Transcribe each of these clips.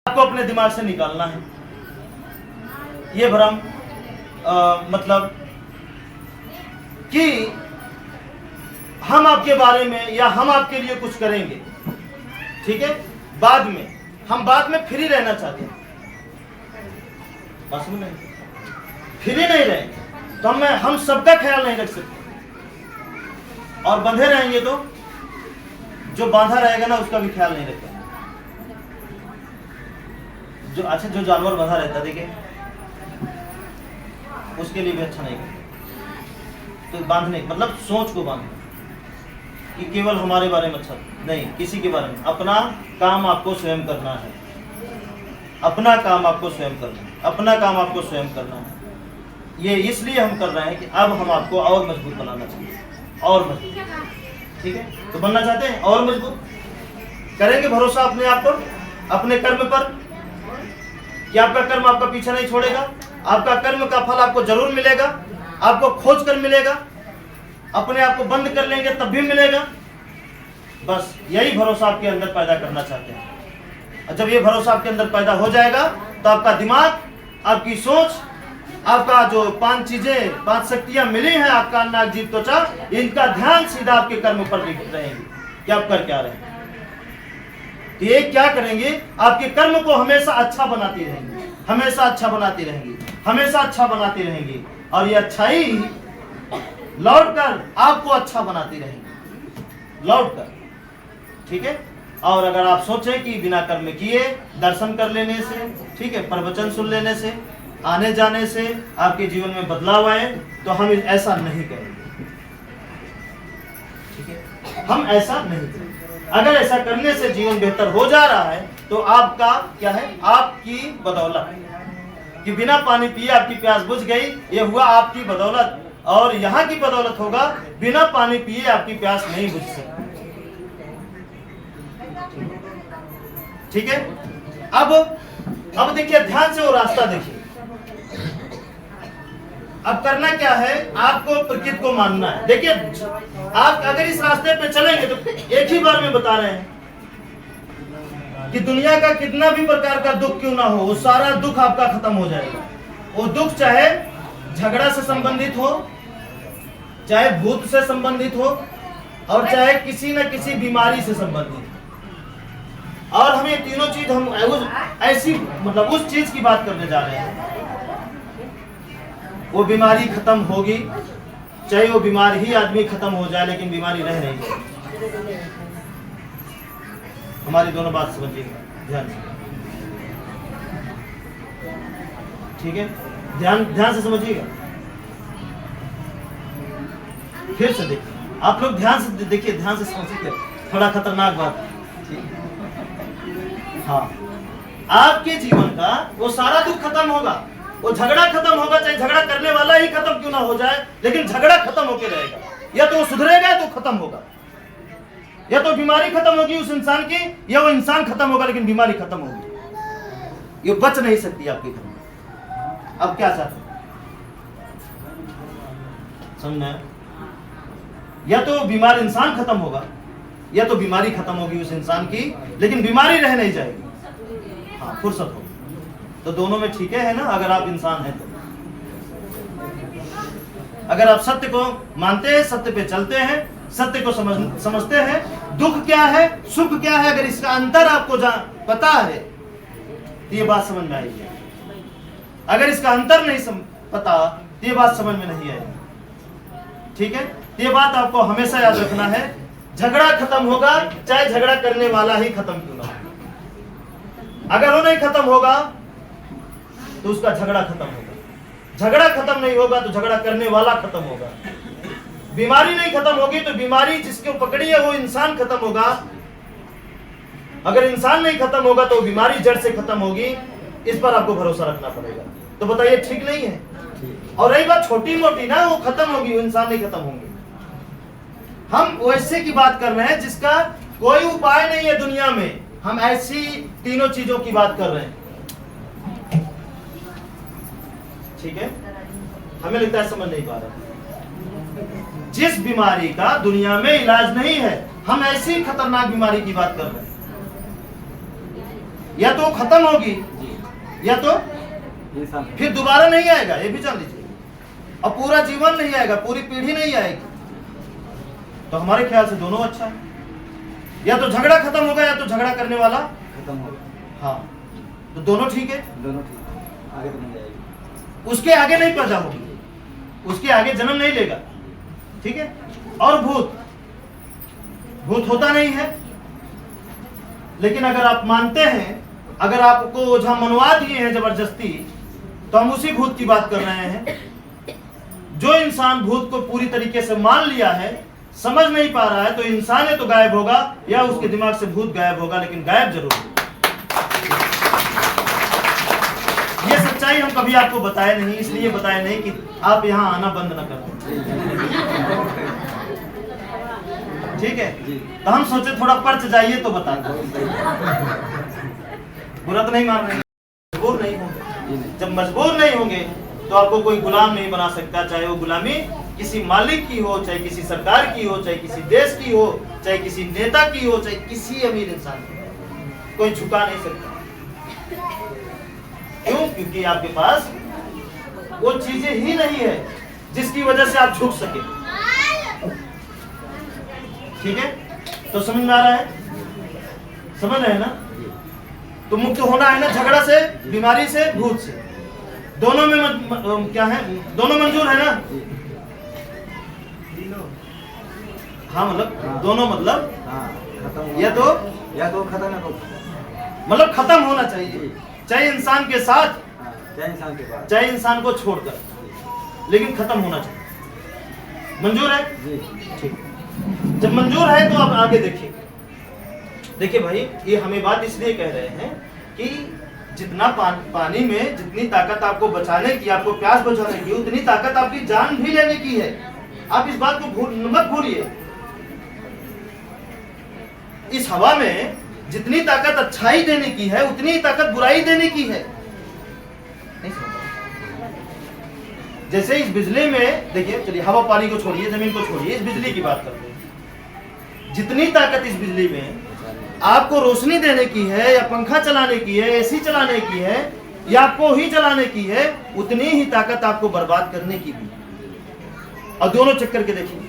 आपको अपने दिमाग से निकालना है ये भ्रम, मतलब कि हम आपके बारे में या हम आपके लिए कुछ करेंगे, ठीक है। बाद में हम बाद में फ्री रहना चाहते हैं, बस में नहीं फ्री नहीं रहेंगे तो हम सबका ख्याल नहीं रख सकते, और बंधे रहेंगे तो जो बांधा रहेगा ना उसका भी ख्याल नहीं रखेंगे। जो जानवर बंधा रहता है देखिए, उसके लिए भी अच्छा नहीं करते। तो बांधने मतलब सोच को बांधना कि केवल हमारे बारे में अच्छा नहीं, किसी के बारे में। अपना काम आपको स्वयं करना है, अपना काम आपको स्वयं करना है, अपना काम आपको स्वयं करना है। ये इसलिए हम कर रहे हैं कि अब हम आपको और मजबूत बनाना चाहिए, और मजबूत, ठीक है। तो बनना चाहते हैं और मजबूत, करेंगे भरोसा अपने आप पर, अपने कर्म पर, कि आपका कर्म आपका पीछा नहीं छोड़ेगा, आपका कर्म का फल आपको जरूर मिलेगा, आपको खोज कर मिलेगा, अपने आप को बंद कर लेंगे तब भी मिलेगा। बस यही भरोसा आपके अंदर पैदा करना चाहते हैं। और जब ये भरोसा आपके अंदर पैदा हो जाएगा तो आपका दिमाग, आपकी सोच, आपका जो 5 चीजें, 5 शक्तियां मिली हैं, आपका नाक जीभ त्वचा, इनका ध्यान सीधा आपके कर्म पर रहेंगे कि आप कर क्या रहे हैं। तो ये क्या करेंगे, आपके कर्म को हमेशा अच्छा बनाती रहेंगी, हमेशा अच्छा बनाती रहेंगी, हमेशा अच्छा बनाती रहेंगी, और ये अच्छाई लौट कर आपको अच्छा बनाती रहेंगी, लौट कर, ठीक है। और अगर आप सोचें कि बिना कर्म किए दर्शन कर लेने से, ठीक है, प्रवचन सुन लेने से, आने जाने से आपके जीवन में बदलाव आए, तो हम ऐसा नहीं करेंगे, ठीक है, हम ऐसा नहीं करेंगे। अगर ऐसा करने से जीवन बेहतर हो जा रहा है तो आपका क्या है, आपकी बदौलत, कि बिना पानी पिए आपकी प्यास बुझ गई, ये हुआ आपकी बदौलत। और यहाँ की बदौलत होगा, बिना पानी पिए आपकी प्यास नहीं बुझ सकती, ठीक है। अब देखिए, ध्यान से वो रास्ता देखिए। अब करना क्या है, आपको प्रकृति को मानना है। देखिए, आप अगर इस रास्ते पे चलेंगे तो एक ही बार में बता रहे हैं कि दुनिया का कितना भी प्रकार का दुख क्यों ना हो, वो सारा दुख आपका खत्म हो जाएगा। वो दुख चाहे झगड़ा से संबंधित हो, चाहे भूत से संबंधित हो, और चाहे किसी न किसी बीमारी से संबंधित हो। और हम ये तीनों चीज हम ऐसी मतलब उस चीज की बात करने जा रहे हैं, वो बीमारी खत्म होगी, चाहे वो बीमार ही आदमी खत्म हो जाए, लेकिन बीमारी रह नहीं जाएगी। हमारी दोनों बात समझिएगा ध्यान से, ठीक है, ध्यान से समझिएगा। फिर से देखिए, आप लोग ध्यान से देखिए, ध्यान से समझिए, थोड़ा खतरनाक बात, ठीक है। हाँ, आपके जीवन का वो सारा दुख खत्म होगा, वो झगड़ा खत्म होगा, चाहे झगड़ा करने वाला ही खत्म क्यों ना हो जाए, लेकिन झगड़ा खत्म होके रहेगा। या तो वो सुधरेगा या तो खत्म होगा, या तो बीमारी खत्म होगी उस इंसान की, या वो इंसान खत्म होगा लेकिन बीमारी खत्म होगी। ये बच नहीं सकती आपके घर में। अब क्या चाहते हैं, समझना, या तो बीमार इंसान खत्म होगा, या तो बीमारी खत्म होगी उस इंसान की, लेकिन बीमारी रह नहीं जाएगी। हाँ, फुर्सत होगी, तो दोनों में ठीक है ना। अगर आप इंसान हैं तो, अगर आप सत्य को मानते हैं, सत्य पे चलते हैं, सत्य को समझते हैं, दुख क्या है, सुख क्या है, अगर इसका अंतर आपको पता है तो ये बात समझ में आएगी। अगर इसका अंतर नहीं पता तो ये बात समझ में नहीं आएगी, ठीक है। ये बात आपको हमेशा याद रखना है, झगड़ा खत्म होगा चाहे झगड़ा करने वाला ही खत्म क्यों ना हो। अगर वो नहीं खत्म होगा तो उसका झगड़ा खत्म होगा, झगड़ा खत्म नहीं होगा तो झगड़ा करने वाला खत्म होगा, बीमारी नहीं खत्म होगी तो बीमारी जिसको पकड़ी है वो इंसान खत्म होगा, अगर इंसान नहीं खत्म होगा तो बीमारी जड़ से खत्म होगी। इस पर आपको भरोसा रखना पड़ेगा। तो बताइए, ठीक नहीं है? और रही बात छोटी मोटी ना, वो खत्म होगी, वो इंसान नहीं खत्म होंगे। हम वैसे की बात कर रहे हैं जिसका कोई उपाय नहीं है दुनिया में, हम ऐसी तीनों चीजों की बात कर रहे हैं, ठीक है। हमें लगता है समझ नहीं पा रहा। जिस बीमारी का दुनिया में इलाज नहीं है, हम ऐसी खतरनाक बीमारी की बात कर रहे हैं। या तो खत्म होगी या तो इंसान फिर दोबारा नहीं आएगा, ये भी जान लीजिए। और पूरा जीवन नहीं आएगा, पूरी पीढ़ी नहीं आएगी। तो हमारे ख्याल से दोनों अच्छा है। या तो झगड़ा खत्म होगा या तो झगड़ा करने वाला खत्म हो गया, हाँ, तो दोनों ठीक है। दोनों ठीक है, आगे तो नहीं जाएगी। उसके आगे नहीं पैदा होगी, उसके आगे जन्म नहीं लेगा, ठीक है। और भूत, भूत होता नहीं है। लेकिन अगर आप मानते हैं, अगर आपको ओझा मनवा दिए हैं जबरदस्ती, तो हम उसी भूत की बात कर रहे हैं। जो इंसान भूत को पूरी तरीके से मान लिया है, समझ नहीं पा रहा है, तो इंसान है तो गायब होगा या उसके दिमाग से भूत गायब होगा, लेकिन गायब जरूर होगा। ये सच्चाई हम कभी आपको बताए नहीं, इसलिए बताए नहीं कि आप यहाँ आना बंद न करें, ठीक है। तो हम सोचे थोड़ा पर्च जाइए तो बता दो, बुरा तो नहीं मान रहे, मजबूर नहीं होंगे। जब मजबूर नहीं होंगे तो आपको कोई गुलाम नहीं बना सकता, चाहे वो गुलामी किसी मालिक की हो, चाहे किसी सरकार की हो, चाहे किसी देश की हो, चाहे किसी नेता की हो, चाहे किसी अमीर इंसान की हो, कोई झुका नहीं सकता। क्यों? क्योंकि आपके पास वो चीजें ही नहीं है जिसकी वजह से आप झुक सके, ठीक है। तो समझ में आ रहा है, समझ रहे हैं ना। तो मुक्त होना है ना झगड़ा से, बीमारी से, भूत से, दोनों में क्या है, दोनों मंजूर है ना। हाँ मतलब दोनों, मतलब खत्म या तो खत्म है, मतलब खत्म होना चाहिए, चाहे इंसान के साथ, चाहे इंसान के पास, चाहे इंसान को छोड़कर, लेकिन खत्म होना चाहिए। मंजूर है जी, ठीक। जब मंजूर है तो आप आगे देखिए। देखिए भाई, ये हमें बात इसलिए कह रहे हैं कि जितना पानी में जितनी ताकत आपको बचाने की, आपको प्यास बुझाने की, उतनी ताकत आपकी जान भी लेने की है। आप इस बात को मत भूलिए। इस हवा में जितनी ताकत अच्छाई देने की है, उतनी ही ताकत बुराई देने की है। नहीं समझ? जैसे इस बिजली में देखिए, चलिए हवा पानी को छोड़िए, जमीन को छोड़िए, इस बिजली की बात करते हैं। जितनी ताकत इस बिजली में आपको रोशनी देने की है, या पंखा चलाने की है, एसी चलाने की है, या आपको ही चलाने की है, उतनी ही ताकत आपको बर्बाद करने की भी। और दोनों चेक करके देखिए,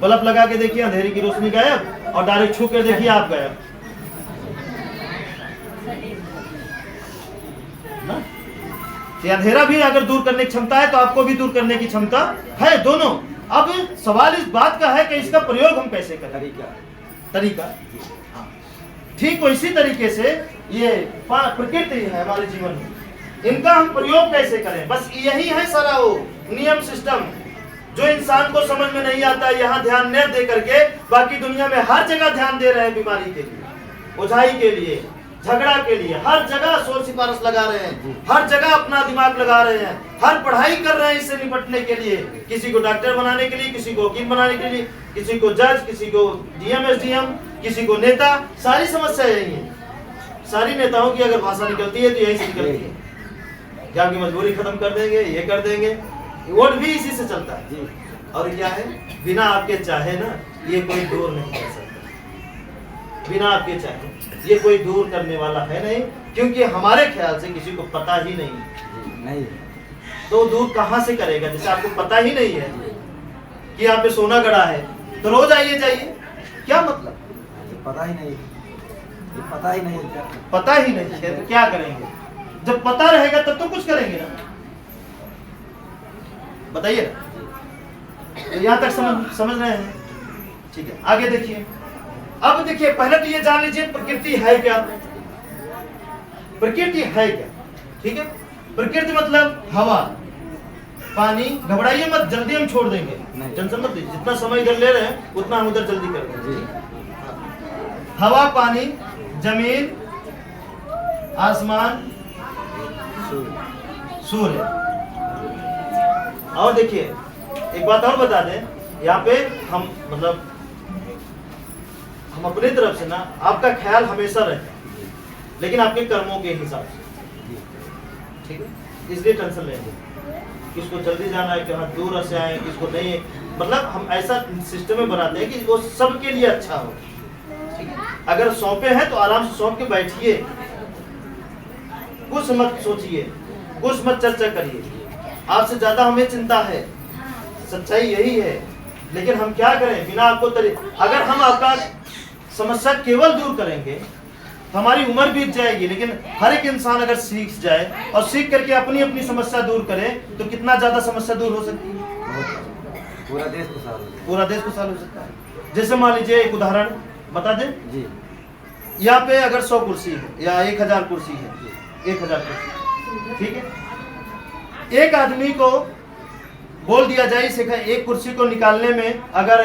बल्ब लगा के देखिए, अंधेरे की रोशनी गायब, और डायरेक्ट छू कर देखिए आप गायब ना। ये अंधेरा भी अगर दूर करने की क्षमता है, तो आपको भी दूर करने की क्षमता है, दोनों। अब सवाल इस बात का है कि इसका प्रयोग हम कैसे करें, तरीका। ठीक उसी तरीके से ये प्रकृति है हमारे जीवन में, इनका हम प्रयोग कैसे करें, बस यही है सारा वो नियम सिस्टम जो इंसान को समझ में नहीं आता। यहाँ ध्यान न दे करके बाकी दुनिया में हर जगह ध्यान दे रहे हैं, बीमारी के लिए, ओझाई के लिए, झगड़ा के लिए, हर जगह शोर सिफारिश लगा रहे हैं, हर जगह अपना दिमाग लगा रहे हैं, हर पढ़ाई कर रहे हैं इससे निपटने के लिए। किसी को डॉक्टर बनाने के लिए, किसी को वकील बनाने के लिए, किसी को जज, किसी को डीएम एसडीएम, किसी को नेता। सारी समस्या यही है। सारी नेताओं की अगर भाषा निकलती है तो यही से निकलती है कि आपकी मजबूरी खत्म कर देंगे, ये कर देंगे। वोट भी इसी से चलता है। और क्या है, बिना आपके चाहे ना ये कोई दूर नहीं कर सकता, बिना आपके चाहे ये कोई दूर करने वाला है नहीं, क्योंकि हमारे ख्याल से किसी को पता ही नहीं। तो दूर कहाँ से करेगा? जैसे आपको पता ही नहीं है कि यहाँ पे सोना गड़ा है, तो रोज आइए जाइए, क्या मतलब? पता ही नहीं, पता ही नहीं, पता ही नहीं है तो क्या करेंगे? जब पता रहेगा तब तो कुछ करेंगे ना, बताइए ना। तो यहाँ तक समझ रहे हैं? ठीक है, आगे देखिए। अब देखिए, पहले तो ये जान लीजिए प्रकृति है क्या। प्रकृति है क्या, ठीक है। प्रकृति मतलब हवा पानी। घबराइए मत, जल्दी हम छोड़ देंगे, टेंशन मत लीजिए। जितना समय इधर ले रहे हैं उतना हम उधर जल्दी कर देंगे। हवा, पानी, जमीन, आसमान, सूर्य। और देखिए एक बात और बता दें, यहाँ पे हम मतलब हम अपनी तरफ से ना, आपका ख्याल हमेशा रहता है, लेकिन आपके कर्मों के हिसाब से, ठीक है। इसलिए टेंशन लेंगे, किसको जल्दी जाना है, कहाँ दूर से आए, किसको नहीं। मतलब हम ऐसा सिस्टम में बनाते हैं कि वो सबके लिए अच्छा हो, ठीक है। अगर सौंपे हैं तो आराम से सौंप के बैठिए, कुछ मत सोचिए, कुछ मत चर्चा करिए। आपसे ज्यादा हमें चिंता है, सच्चाई यही है। लेकिन हम क्या करें बिना आपको अगर हम आपका समस्या केवल दूर करेंगे तो हमारी उम्र बीत जाएगी। लेकिन हर एक इंसान अगर सीख जाए और सीख करके अपनी अपनी समस्या दूर करे तो कितना ज्यादा समस्या दूर हो सकती है, पूरा देश खुशहाल हो जाएगा। पूरा देश खुशहाल हो सकता है। जैसे मान लीजिए एक उदाहरण बता दें, जी यहाँ पे अगर 100 कुर्सी है या 1000 कुर्सी है, 1000 कुर्सी, ठीक है। एक आदमी को बोल दिया जाए इसे एक कुर्सी को निकालने में अगर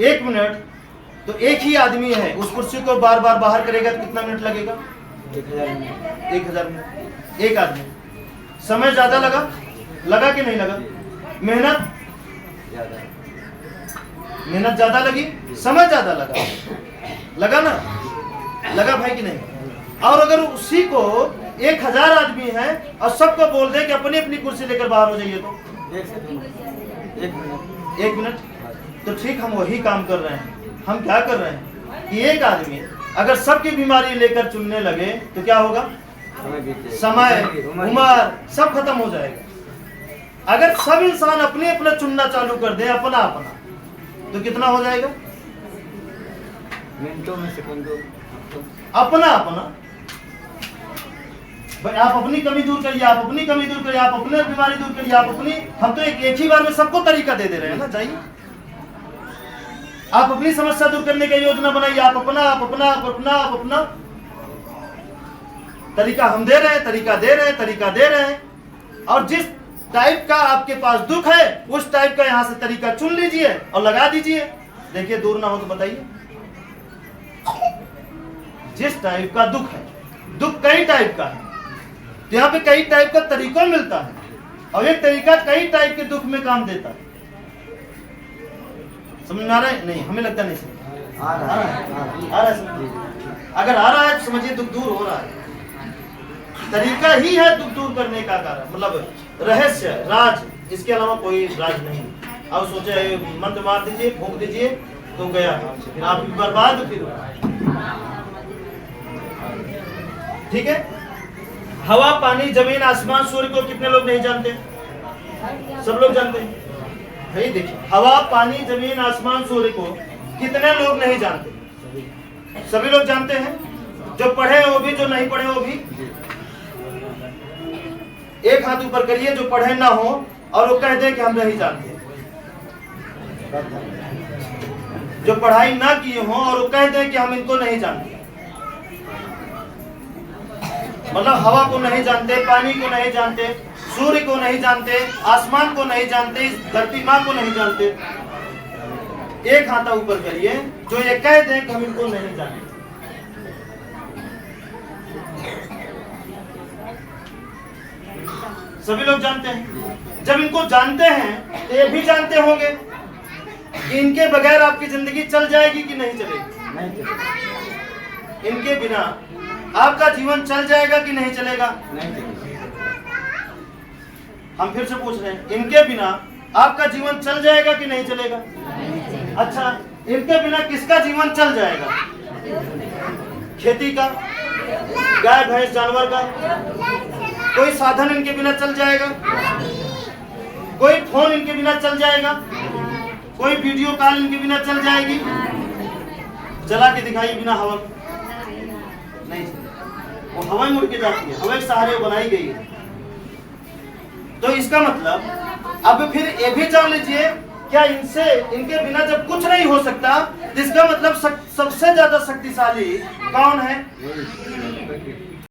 1 मिनट, तो एक ही आदमी है उस कुर्सी को बार बार बाहर करेगा तो कितना मिनट लगेगा? 1000 मिनट। एक आदमी, समय ज्यादा लगा कि नहीं लगा? मेहनत ज्यादा लगी, समय ज्यादा लगा ना, लगा भाई कि नहीं? और अगर उसी को 1000 आदमी है और सबको बोल दे कि अपनी अपनी कुर्सी लेकर बाहर हो जाइए तो 1 मिनट, तो ठीक हम वही काम कर रहे हैं। हम क्या कर रहे हैं कि एक आदमी अगर सबकी बीमारी लेकर चुनने लगे तो क्या होगा? समय, उम्र सब खत्म हो जाएगा। अगर सब इंसान अपने अपना चुनना चालू कर दे, अपना तो कितना हो जाएगा? मिनटों में, सेकंडों, अपना भाई आप अपनी कमी दूर करिए, आप अपनी कमी दूर करिए, आप अपने बीमारी दूर करिए, आप अपनी, हम तो एक ही बार में सबको तरीका दे रहे हैं ना। जाइए आप अपनी समस्या दूर करने की योजना बनाइए, आप अपना तरीका हम दे रहे हैं, तरीका दे रहे हैं। और जिस टाइप का आपके पास दुख है उस टाइप का यहां से तरीका चुन लीजिए और लगा दीजिए। देखिए दूर ना हो तो बताइए। जिस टाइप का दुख है, दुख कई टाइप का है, तो यहाँ पे कई टाइप का तरीका मिलता है और एक तरीका कई टाइप के दुख में काम देता है। समझ में आ रहा है? नहीं, हमें लगता नहीं समझ आ रहा है। अगर आ रहा है तो समझिए दुख दूर हो रहा है। तरीका ही है दुख दूर करने का कारण, मतलब रहस्य, राज, इसके अलावा कोई राज नहीं। अब सोचे मंत्र मार दीजिए, फूंक दीजिए तो गया, फिर आप बर्बाद। फिर ठीक है। हवा, पानी, जमीन, आसमान, सूर्य को कितने लोग नहीं जानते? सब लोग जानते हैं। भाई देखिए, हवा, पानी, जमीन, आसमान, सूर्य को कितने लोग नहीं जानते? सभी लोग जानते हैं। जो पढ़े हैं वो भी, जो नहीं पढ़े वो भी। एक हाथ ऊपर करिए जो पढ़े ना हो और वो कह दे कि हम नहीं जानते। जो पढ़ाई ना किए हो और वो कह दे कि हम इनको नहीं जानते। मतलब हवा को नहीं जानते, पानी को नहीं जानते, सूर्य को नहीं जानते, आसमान को नहीं जानते, इस धरती माँ को नहीं जानते। एक हाथ ऊपर करिए जो ये कह दें कि हम इनको नहीं जानते। सभी लोग जानते हैं। जब इनको जानते हैं तो ये भी जानते होंगे कि इनके बगैर आपकी जिंदगी चल जाएगी कि नहीं चलेगी? नहीं चलेगा। इनके बिना आपका जीवन चल जाएगा कि नहीं चलेगा? नहीं चलेगा। हम फिर से पूछ रहे हैं, इनके बिना आपका जीवन चल जाएगा कि नहीं चलेगा? अच्छा, इनके बिना किसका जीवन चल जाएगा? खेती का, गाय भैंस जानवर का? कोई साधन इनके बिना चल जाएगा? कोई फोन इनके बिना चल जाएगा? कोई वीडियो कॉल इनके बिना चल जाएगी? चला के दिखाइए बिना हवा नहीं, वो हवा मुड़ के जाती है, हवा के सहारे बनाई गई है। तो इसका मतलब अब फिर ये भी जान लीजिए, क्या इनके बिना जब कुछ नहीं हो सकता, इसका मतलब सबसे ज्यादा शक्तिशाली कौन है?